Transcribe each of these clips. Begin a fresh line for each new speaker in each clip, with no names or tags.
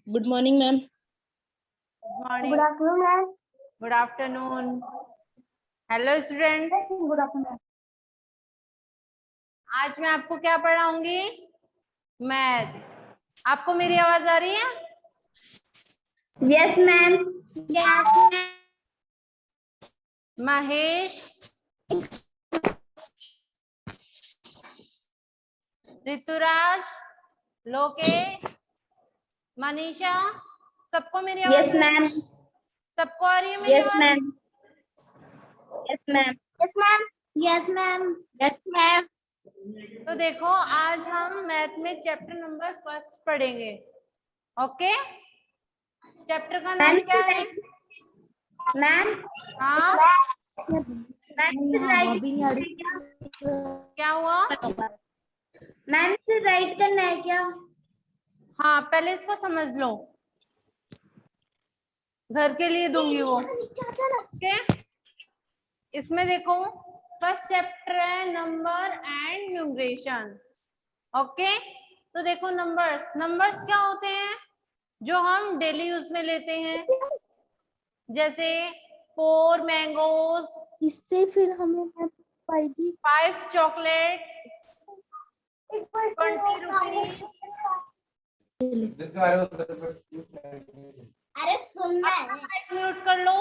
Good morning ma'am.
Good morning.
Good afternoon ma'am.
Good afternoon. Hello students,
good afternoon.
आज मैं आपको क्या पढ़ाऊंगी? Math. आपको मेरी आवाज आ रही है?
Yes ma'am. Yes ma'am.
Mahesh, Rituraj, Lokesh, Manisha, सबको मेरी आवाज
यस
आ रही
मैम।
है? सबको आ रही है मेरी
यस
आवाज?
Ma'am. Yes ma'am. Yes ma'am. Yes ma'am. Yes ma'am.
तो देखो, आज हम मैथ में चैप्टर नंबर 1 पढ़ेंगे। ओके, चैप्टर का नाम क्या है?
मैम।
हाँ,
मैम
क्या हुआ?
मैम से राइट करना है क्या?
हाँ, पहले इसको समझ लो, घर के लिए दूंगी वो। ओके, इसमें देखो, फर्स्ट चैप्टर है नंबर एंड न्यूमरेशन। ओके, तो देखो, नंबर्स नंबर्स क्या होते हैं जो हम डेली यूज में लेते हैं, जैसे 4 मैंगोज,
इससे फिर हमें फायदे
5 चॉकलेट्स, 20 रुपीज।
अरे सुनना है
माइक म्यूट कर लो।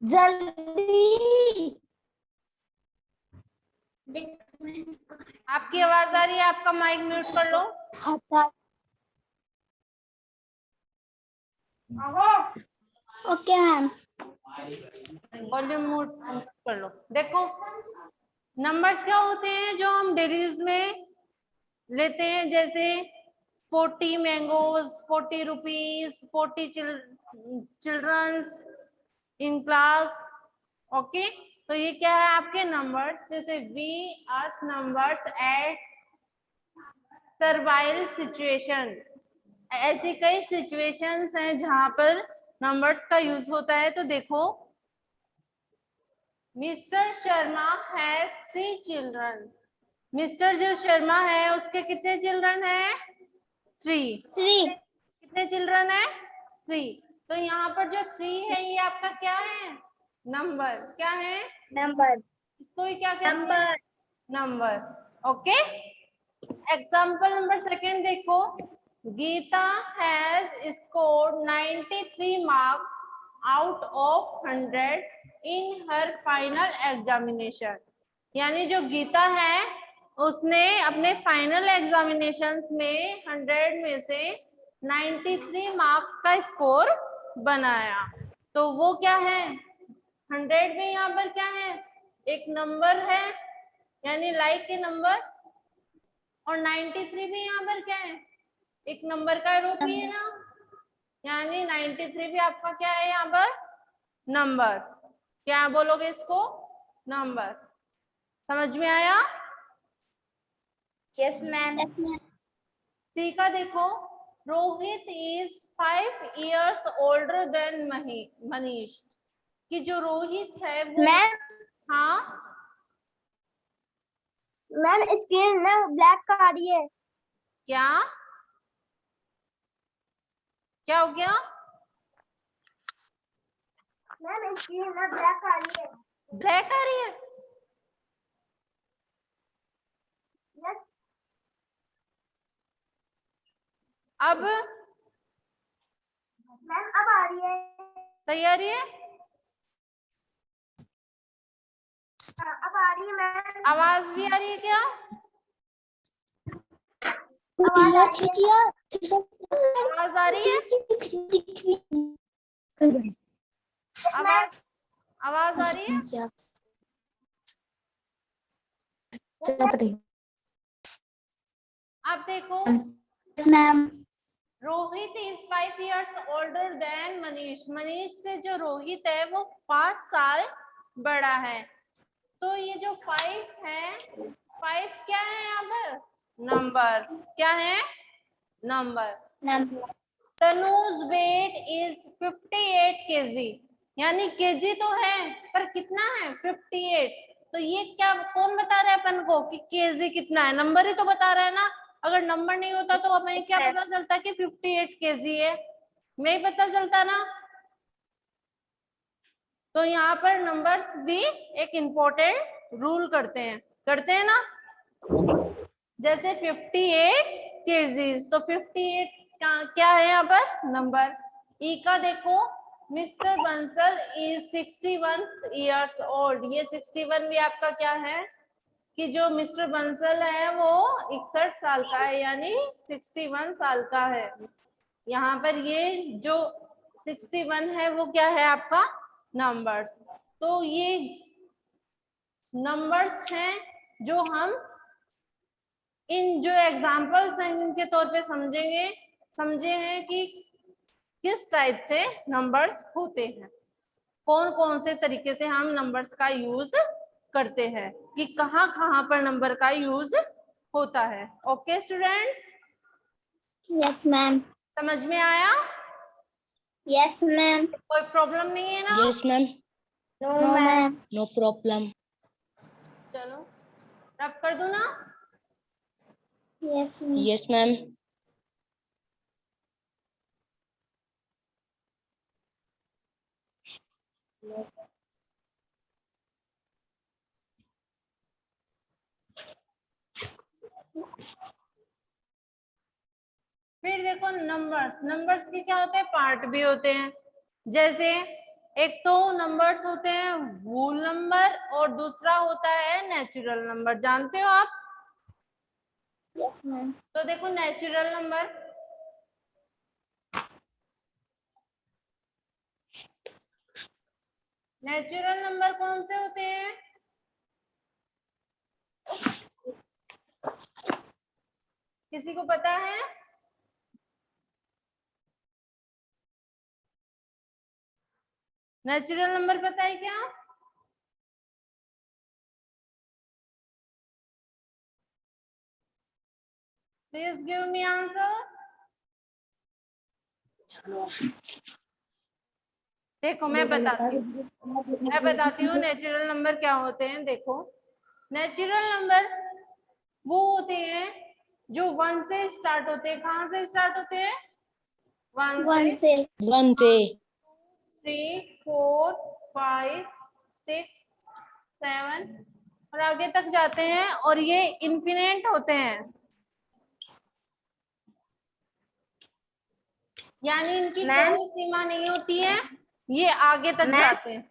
जल्दी।
आपकी आवाज आ रही है, आपका माइक म्यूट कर लो।
Okay ma'am.
वॉल्यूम म्यूट कर लो। देखो, नंबर्स क्या होते हैं जो हम डेली यूज में लेते हैं, जैसे 40 mangoes, 40 rupees, 40 childrens in class. Okay, तो ये क्या है आपके नंबर्स। जैसे we ask numbers at survival situation, ऐसी कई सिचुएशंस हैं जहां पर नंबर्स का यूज होता है। तो देखो, mister Sharma has 3 children. Mister जो शर्मा है उसके कितने चिल्ड्रन है? 3।
3।
कितने चिल्ड्रन है? 3। तो यहाँ पर जो 3 है ये आपका क्या है? नंबर। क्या है?
नंबर।
इसको ही क्या कहते हैं? नंबर। ओके, एग्जाम्पल नंबर 2 देखो, Geeta has scored 93 marks out of 100 in her final examination. यानी जो गीता है उसने अपने फाइनल एग्जामिनेशंस में 100 में से 93 मार्क्स का स्कोर बनाया। तो वो क्या है? 100 में यहाँ पर क्या है? एक नंबर है, यानी लाइक के नंबर, और 93 भी यहाँ पर क्या है? एक नंबर का रूप ही है ना, यानी 93 भी आपका क्या है यहाँ पर? नंबर। क्या बोलोगे इसको? नंबर। समझ में आया?
Yes ma'am.
सी का देखो, Rohit is 5 years older than Manish. कि जो रोहित है वो,
मैम।
हाँ
मैम स्क्रीन ना ब्लैक आ रही है।
क्या क्या हो गया?
मैम स्क्रीन ना ब्लैक आ रही है।
ब्लैक आ रही है?
यस।
अब
मैम अब आ रही है।
सही आ रही है?
हाँ, अब आ रही है मैम।
आवाज भी आ रही है क्या? आवाज आ रही है? आवाज आवाज आ रही है? अब देखो,
ma'am.
Rohit is 5 years older than Manish. Manish से जो रोहित है वो 5 साल बड़ा है। तो ये जो 5 है, 5 क्या है यहाँ पर? नंबर। क्या है? Number. Tanuj weight is 58 kg। यानी केजी तो है पर कितना है? 58। तो ये क्या, कौन बता रहा है अपन को कि केजी कितना है? नंबर ही तो बता रहा है ना। अगर नंबर नहीं होता तो हमें क्या पता चलता कि 58 केजी है, नहीं पता चलता ना। तो यहाँ पर नंबर्स भी एक इम्पोर्टेंट रूल करते हैं ना। जैसे 58 केजीज, तो 58 क्या है यहाँ पर नंबर। ई का देखो, mister Bansal is 61 years old, ये 61 भी आपका क्या है कि जो मिस्टर बंसल है वो 61 साल का है, यानी 61 साल का है। यहाँ पर ये जो 61 है वो क्या है आपका नंबर्स। तो ये नंबर्स हैं जो हम इन जो एग्जाम्पल्स हैं इनके तौर पे समझे हैं कि किस टाइप से नंबर्स होते हैं, कौन कौन से तरीके से हम नंबर्स का यूज करते हैं, कि कहाँ कहाँ पर नंबर का यूज होता है। Okay students,
yes ma'am.
समझ में आया?
Yes ma'am.
कोई प्रॉब्लम नहीं है ना?
Yes ma'am.
No ma'am.
No problem.
चलो रब कर दो ना।
Yes ma'am.
Yes ma'am.
फिर देखो नंबर्स के क्या होते हैं, पार्ट भी होते हैं। जैसे एक तो नंबर्स होते हैं वूल नंबर और दूसरा होता है नेचुरल नंबर, जानते हो आप?
Yes ma'am.
तो देखो नेचुरल नंबर, नेचुरल नंबर कौन से होते हैं? किसी को पता है? नेचुरल नंबर पता है क्या? Please give me answer. देखो मैं बताती हूँ नेचुरल नंबर क्या होते हैं। देखो नेचुरल नंबर वो होते हैं जो 1 से स्टार्ट होते हैं। कहाँ से स्टार्ट होते हैं? 1 से
1 से
3 4 5 6 7 और आगे तक जाते हैं, और ये इन्फिनिट होते हैं, यानी इनकी कोई सीमा नहीं होती है, ये आगे तक जाते हैं।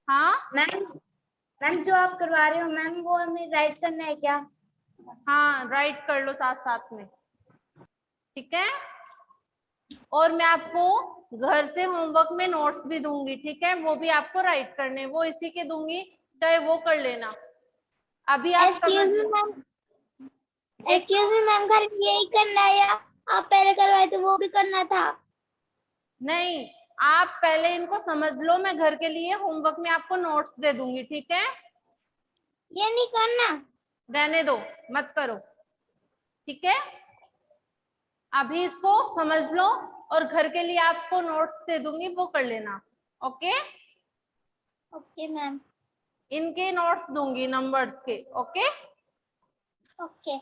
हाँ
मैम जो आप करवा रहे हो मैम वो हमें राइट करना है क्या?
हाँ राइट कर लो साथ साथ में, ठीक है। और मैं आपको घर से होमवर्क में नोट्स भी दूंगी, ठीक है, वो भी आपको राइट करने, वो इसी के दूंगी, चाहे वो कर लेना। अभी आप
एक्सक्यूज मी मैम, घर यही करना है या आप पहले करवाए तो वो भी करना था?
नहीं, आप पहले इनको समझ लो, मैं घर के लिए होमवर्क में आपको नोट्स दे दूंगी, ठीक है।
ये नहीं करना?
रहने दो, मत करो, ठीक है। अभी इसको समझ लो और घर के लिए आपको नोट्स दे दूंगी, वो कर लेना। Okay,
okay ma'am.
इनके नोट्स दूंगी नंबर्स के। Okay,
okay.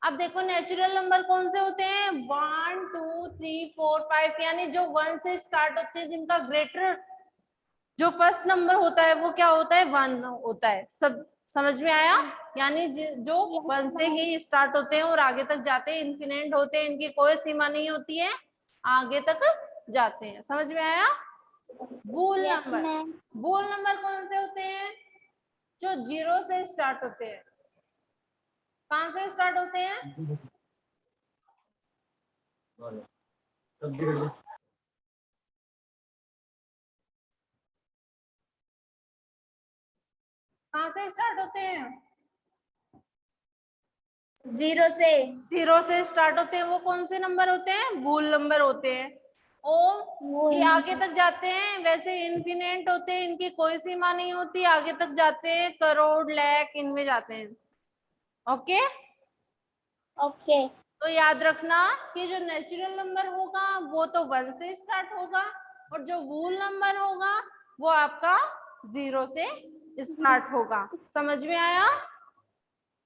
अब देखो नेचुरल नंबर कौन से होते हैं, 1 2 3 4 5, यानी जो 1 से स्टार्ट होते हैं, जिनका ग्रेटर जो फर्स्ट नंबर होता है वो क्या होता है, 1 होता है। सब समझ में आया? यानी जो 1 से ही स्टार्ट होते हैं और आगे तक जाते हैं, इन्फिनिट होते हैं, इनकी कोई सीमा नहीं होती है, आगे तक जाते हैं। समझ में आया? वूल नंबर कौन से होते हैं, जो 0 से स्टार्ट होते हैं। कहां से स्टार्ट होते हैं? कहां से स्टार्ट होते हैं?
0 से।
0 से स्टार्ट होते हैं, वो कौन से नंबर होते हैं, वूल नंबर होते हैं। और ये आगे तक जाते हैं, वैसे इन्फिनिट होते हैं, इनकी कोई सीमा नहीं होती, आगे तक जाते हैं, करोड़ लाख इनमें जाते हैं। Okay,
okay.
तो याद रखना कि जो नेचुरल नंबर होगा वो तो 1 से स्टार्ट होगा, और जो वूल नंबर होगा वो आपका 0 से स्टार्ट होगा। समझ में आया?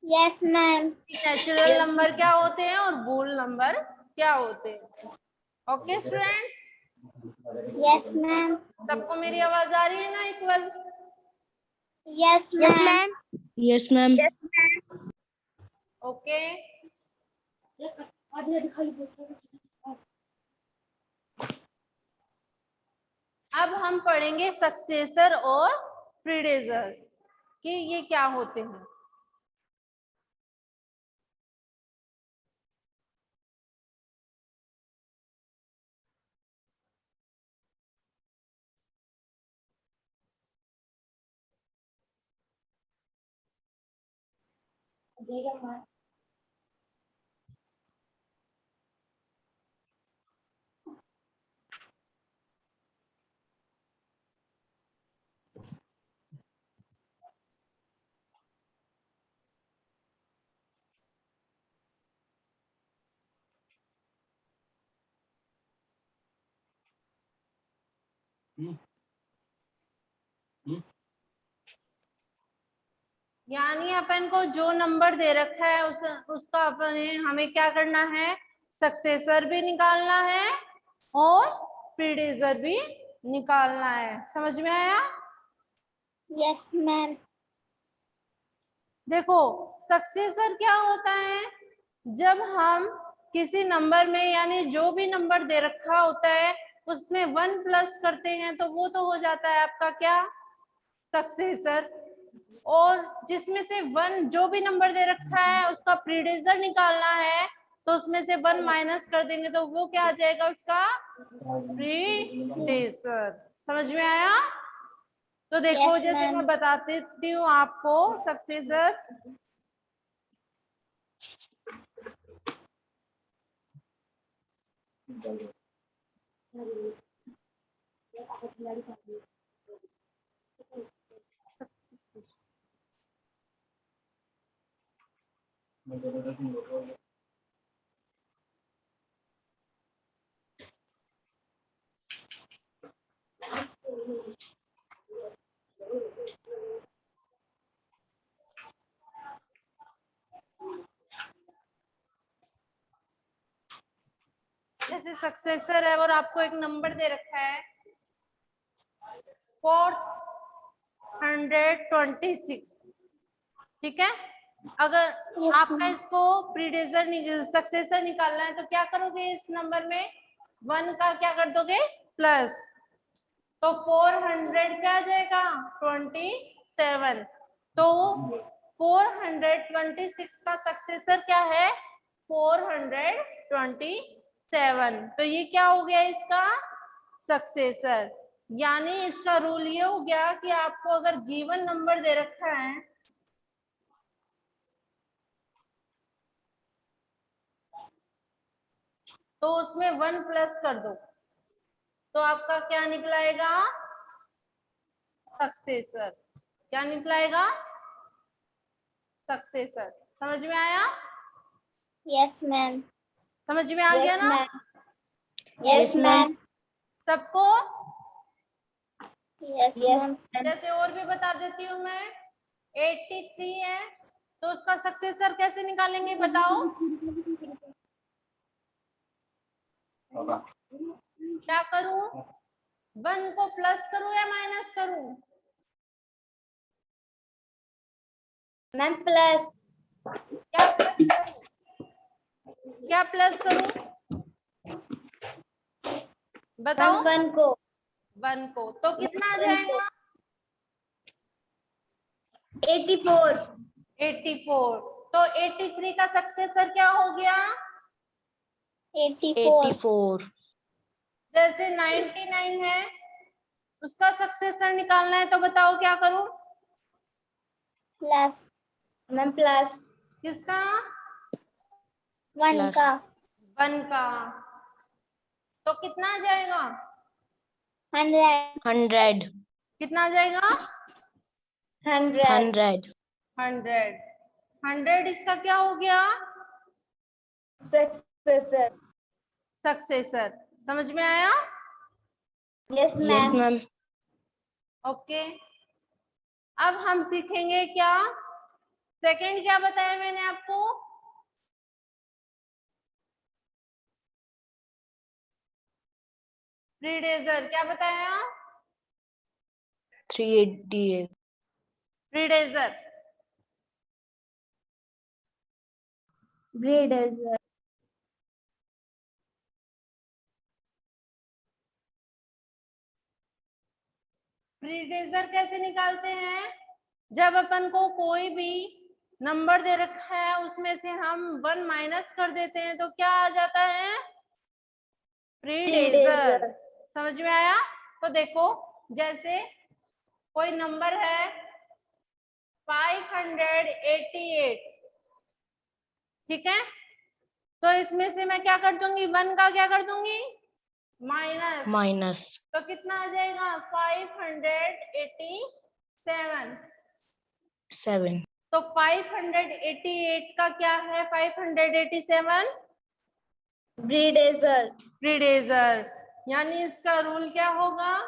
Yes, ma'am.
नेचुरल नंबर क्या होते हैं और होल नंबर क्या होते हैं। Okay students,
Yes, ma'am.
सबको मेरी आवाज आ रही है ना equal?
Yes, ma'am.
Yes, ma'am.
Okay, अब हम पढ़ेंगे सक्सेसर और प्रीडेसर कि ये क्या होते हैं। यानी अपन को जो नंबर दे रखा है उसका हमें क्या करना है, सक्सेसर भी निकालना है और प्रीडेसर भी निकालना है। समझ में आया?
Yes, ma'am.
देखो सक्सेसर क्या होता है, जब हम किसी नंबर में यानी जो भी नंबर दे रखा होता है उसमें 1 प्लस करते हैं तो वो तो हो जाता है आपका क्या, सक्सेसर। और जिसमें से 1 जो भी नंबर दे रखा है उसका प्रीडेसर निकालना है तो उसमें से 1 माइनस कर देंगे तो वो क्या आ जाएगा, उसका प्रीडेसर। समझ में आया? तो देखो
Yes,
जैसे
ma'am.
मैं बताती हूँ आपको सक्सेसर। जैसे सक्सेसर है और आपको एक नंबर दे रखा है 426, ठीक है। अगर
Yes,
आपका
ma'am.
इसको प्रीडेसर सक्सेसर निकालना है तो क्या करोगे, इस नंबर में 1 का क्या कर दोगे, प्लस। तो 400 क्या आ जाएगा, 27। तो 426 का सक्सेसर क्या है, 427। तो ये क्या हो गया इसका सक्सेसर। यानी इसका रूल ये हो गया कि आपको अगर गिवन नंबर दे रखा है तो उसमें 1 प्लस कर दो तो आपका क्या निकलाएगा, सक्सेसर। क्या निकलाएगा, सक्सेसर। समझ में आया?
Yes, ma'am.
समझ में आ गया
Yes,
ना
ma'am. Yes, ma'am.
सबको?
Yes, ma'am.
जैसे और भी बता देती हूँ मैं, 83 है तो उसका सक्सेसर कैसे निकालेंगे बताओ? क्या करूं, 1 को प्लस करूं या माइनस करूं?
Ma'am, plus.
क्या प्लस करूं, क्या प्लस करूं बताओ?
1 को.
1 को तो कितना आ जाएगा,
84.
84। तो 83 का सक्सेसर क्या हो गया,
84.
जैसे 99 है उसका सक्सेसर निकालना है तो बताओ क्या करूं,
Plus. Ma'am, plus.
किसका,
1 का.
1 का। तो कितना आ जाएगा,
100.
कितना आ जाएगा,
100.
100 इसका क्या हो गया,
Successor.
सक्सेसर। समझ में आया?
Yes, ma'am.
ओके, अब हम सीखेंगे क्या, सेकंड क्या बताया मैंने आपको? प्रीडेजर क्या बताया?
388.
प्रीडेजर
Predator.
प्रीडेजर कैसे निकालते हैं? जब अपन को कोई भी नंबर दे रखा है उसमें से हम 1 माइनस कर देते हैं तो क्या आ जाता है? प्रीडेजर। समझ में आया? तो देखो, जैसे कोई नंबर है 588, ठीक है, तो इसमें से मैं क्या कर दूंगी? 1 का क्या कर दूंगी? माइनस।
Minus
तो कितना आ जाएगा? 587।
7.
तो 588 का क्या है? 587
Predator.
प्रीडेजर। यानी इसका रूल क्या होगा?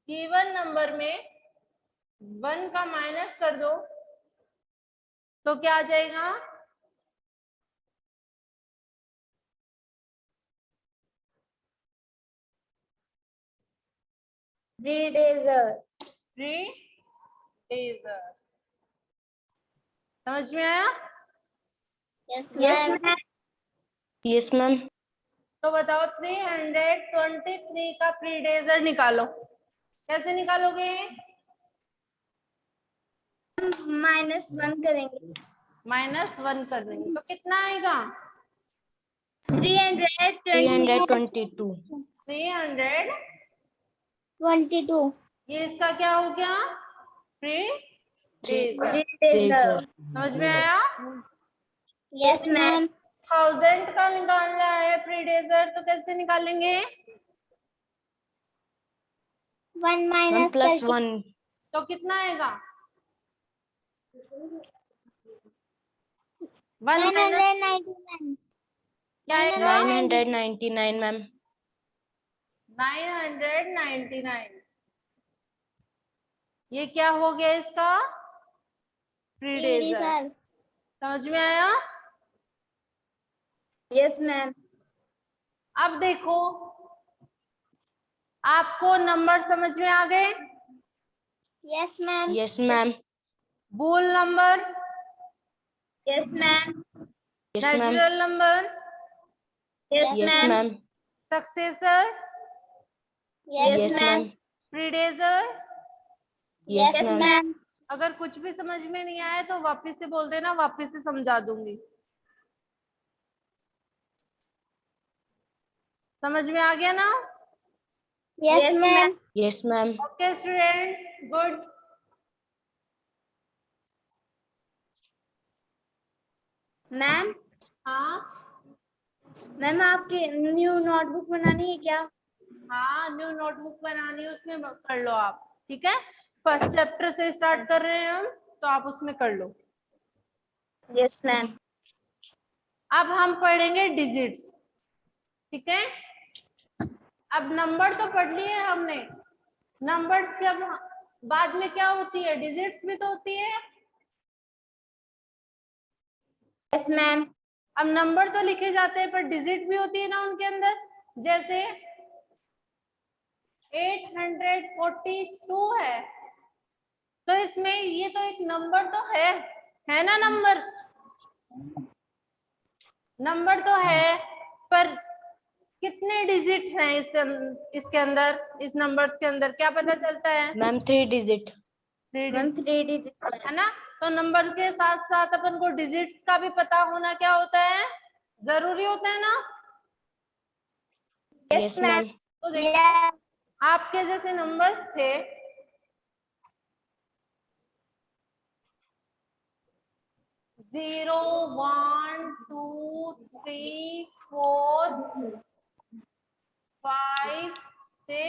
गिवन नंबर में 1 का माइनस कर दो तो क्या आ जाएगा?
Predator.
प्रीडेजर। समझ में आया?
Yes, ma'am. Yes, ma'am.
तो बताओ 323 का प्रीडेजर निकालो। कैसे निकालोगे?
-1 करेंगे.
-1 कर देंगे तो कितना आएगा?
322.
322। ये इसका क्या हो गया? प्रीडेजर।
Predator.
समझ में आया?
Yes, ma'am.
1000 का निकालना है प्रीडेजर तो कैसे निकालेंगे?
1 minus +1.
तो कितना आएगा? 1 माइनस
999.
क्या आएगा?
999, ma'am.
999। ये क्या हो गया इसका? प्रीडेजर। समझ में आया?
Yes, ma'am.
अब देखो, आपको नंबर समझ में आ गए?
Yes, ma'am. Yes, ma'am.
Bull number,
Yes, ma'am. Yes, ma'am.
Natural number,
Yes, ma'am.
Successor,
Yes, ma'am.
प्रीडेजर।
Yes, ma'am.
अगर कुछ भी समझ में नहीं आया तो वापस से बोल देना, वापस से समझा दूंगी। समझ में आ गया ना?
Yes, ma'am. Yes, ma'am.
Okay students, good.
Ma'am,
हाँ
मैम आपकी न्यू नोटबुक बनानी है क्या?
हाँ, न्यू नोटबुक बनानी है, उसमें कर लो आप, ठीक है। फर्स्ट चैप्टर से स्टार्ट कर रहे हैं हम, तो आप उसमें कर लो।
Yes ma'am.
अब हम पढ़ेंगे डिजिट्स, ठीक है। अब नंबर तो पढ़ लिए हमने, नंबर्स के अब बाद में क्या होती है? डिजिट्स भी तो होती है।
Yes ma'am.
अब नंबर तो लिखे जाते हैं पर डिजिट भी होती है ना उनके अंदर। जैसे 842 है, तो इसमें ये तो एक नंबर तो है ना? नंबर तो है, पर कितने डिजिट हैं इसके अंदर, इस नंबर्स के अंदर क्या पता चलता है?
Ma'am 3 digit.
3 डिजिट है ना। तो नंबर के साथ साथ अपन को डिजिट्स का भी पता होना क्या होता है? जरूरी होता है ना।
Yes ma'am.
तो देखो, आपके जैसे नंबर्स थे 0 1 2 3 4 5 6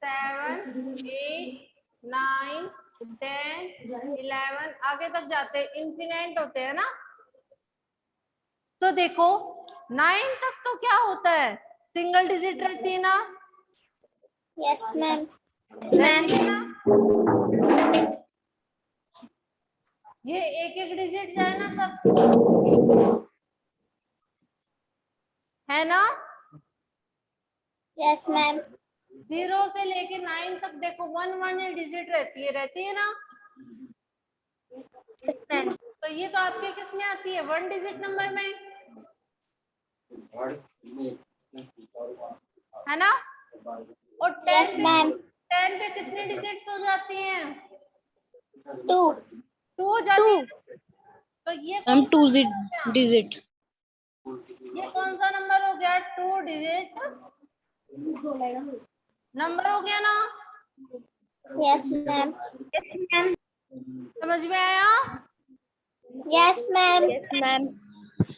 7 8 9 10 11 आगे तक जाते हैं, इन्फिनिट होते हैं ना। तो देखो 9 तक तो क्या होता है? सिंगल डिजिट रहती है ना।
Yes, ma'am.
रहती है ना? ये एक एक डिजिट जाए ना सब, है ना?
Yes, ma'am.
0 से लेके 9 तक देखो 1 डिजिट रहती है ना?
Yes, ma'am.
तो ये तो आपके किस में आती है? 1 डिजिट नंबर में, है ना? और 10
Yes, ma'am.
10 पे कितनी डिजिट हो जाती हैं?
2.
2 हो जाती है। तो ये
मैम
कौन
2
सा
डिजिट।
ये कौन सा नंबर हो गया? 2 डिजिट नंबर हो गया ना?
Yes, ma'am. Yes, ma'am.
समझ में आया?
Yes, ma'am. Yes, ma'am.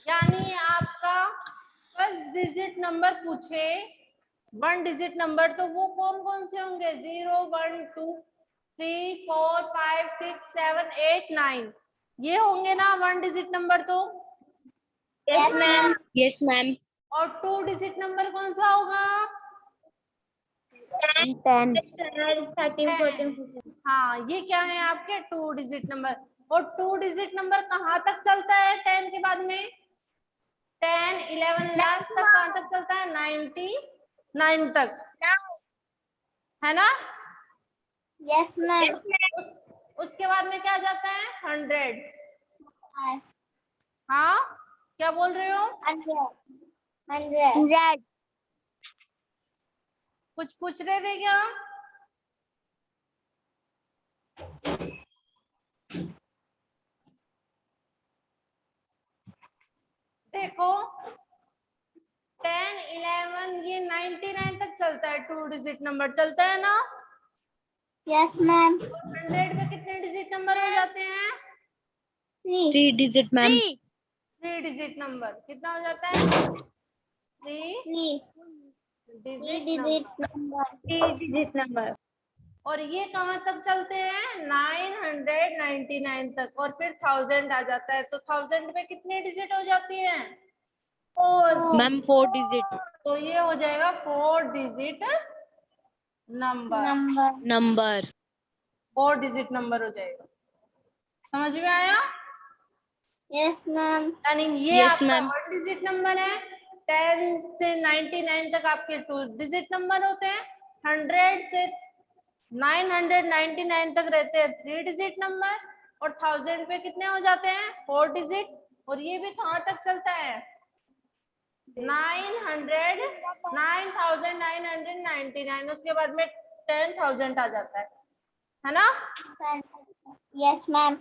यानी आपका फर्स्ट डिजिट नंबर पूछे 1 डिजिट नंबर, तो वो कौन कौन से होंगे? 0 1 2 3 4 5 6 7 8 9, ये होंगे ना 1 डिजिट नंबर तो?
Yes, ma'am.
Yes ma'am.
और 2 डिजिट नंबर कौन सा होगा?
10।
13, 14,
10।
15.
हाँ, ये क्या है आपके 2 डिजिट नंबर। और 2 डिजिट नंबर कहाँ तक चलता है 10 के बाद में? 10 11 लास्ट तक कहाँ तक चलता है? 99 तक, है ना?
Yes, ma'am.
उसके बाद में क्या जाता है? 100।
100.
हाँ, क्या बोल रहे हो?
100.
कुछ पूछ रहे थे क्या? देखो 10 11 ये 99 तक चलता है, 2 डिजिट नंबर चलता है ना?
Yes, ma'am.
100 पे कितने डिजिट नंबर हो जाते हैं?
3.
3 डिजिट मैम।
3 डिजिट नंबर कितना हो जाता है? 3 डिजिट नंबर।
3 digit number.
और ये कहाँ तक चलते हैं? 999 तक, और फिर 1000 आ जाता है। तो 1000 पे कितने डिजिट हो जाती है?
4.
मैम 4 डिजिट
तो ये हो जाएगा 4 digit number.
Number.
4 digit number हो जाएगा। समझ में आया?
Yes, ma'am.
यानी ये
Yes,
आपका
ma'am.
1 डिजिट नंबर है। 10 से 99 तक आपके 2 डिजिट नंबर होते हैं। 100 से 999 तक रहते हैं 3 डिजिट नंबर, और 1000 पे कितने हो जाते हैं? 4 डिजिट। और ये भी कहाँ तक चलता है? 9999, उसके बाद में 10,000 आ जाता है ना?
Yes, ma'am.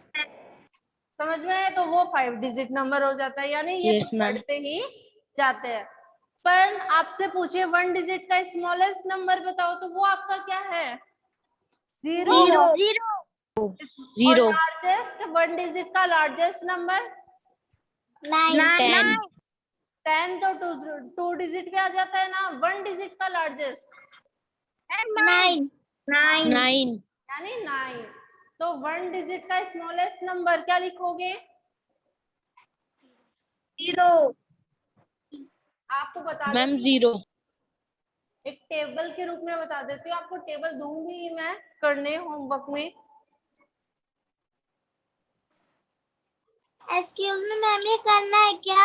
समझ में है? तो वो 5 डिजिट नंबर हो जाता है, यानी ये
Yes,
तो
ma'am.
बढ़ते ही जाते हैं। पर आपसे पूछे 1 डिजिट का स्मॉलेस्ट नंबर बताओ, तो वो आपका क्या है? 0। और
0
लार्जेस्ट 1 डिजिट का लार्जेस्ट नंबर?
9.
10 तो 2 डिजिट पे आ जाता है ना। 1 डिजिट का लार्जेस्ट
9.
9
यानी 9। तो 1 डिजिट का स्मॉलेस्ट नंबर क्या लिखोगे?
0.
आपको बता
मैम
देती हूँ,
0।
एक टेबल के रूप में बता देती हूँ आपको। टेबल दूंगी मैं करने होमवर्क में।
Excuse me, मैम, ये करना है क्या?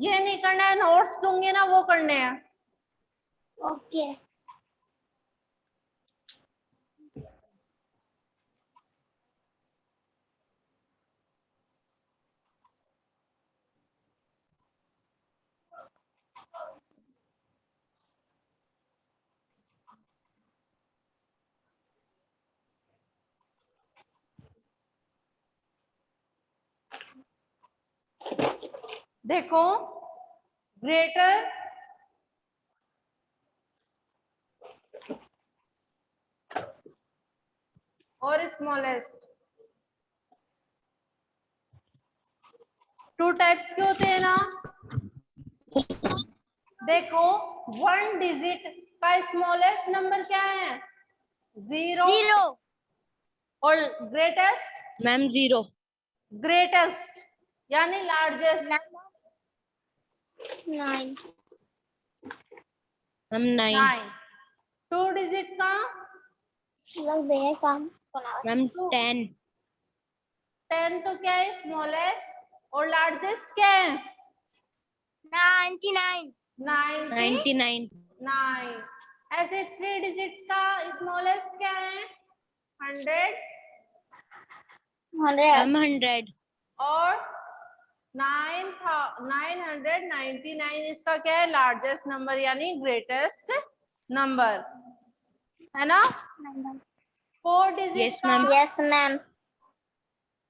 ये नहीं करना है, नोट्स दूंगी ना वो करने हैं।
Okay.
देखो ग्रेटर और स्मॉलेस्ट 2 टाइप्स के होते हैं ना। देखो 1 डिजिट का स्मॉलेस्ट नंबर क्या है? 0। और ग्रेटेस्ट
मैम 0।
यानी लार्जेस्ट
9.
मैम 9।
9। 2 डिजिट का
लग देंगे काम
मैम 10
10 तो क्या है स्मॉलेस्ट और लार्जेस्ट क्या है
99
99।
99
ऐसे 3 डिजिट का स्मॉलेस्ट क्या है 100
मैम 100
और 999 इसका क्या है लार्जेस्ट नंबर यानी ग्रेटेस्ट नंबर है ना। 4 डिजिट
Yes,
का
ma'am.
Yes ma'am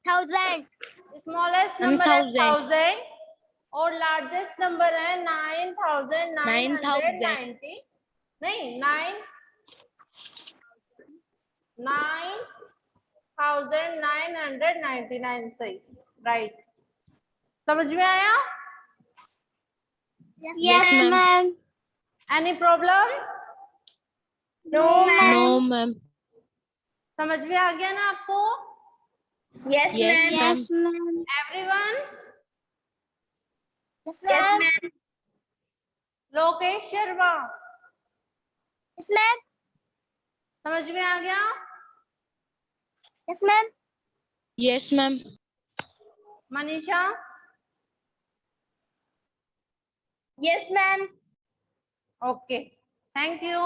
1000
smallest
Ma'am,
number है
1000
1000 और लार्जेस्ट नंबर है 9990 नहीं 9999 सही राइट। समझ में आया
yes
ma'am.
Ma'am
any problem
no
No,
ma'am
ma'am.
समझ में आ गया ना आपको
yes
Yes,
ma'am
ma'am.
Yes ma'am
everyone
yes ma'am
Lokesh Sharma
yes ma'am
समझ में आ गया
yes ma'am
Yes, ma'am.
Manisha
yes ma'am
okay thank you.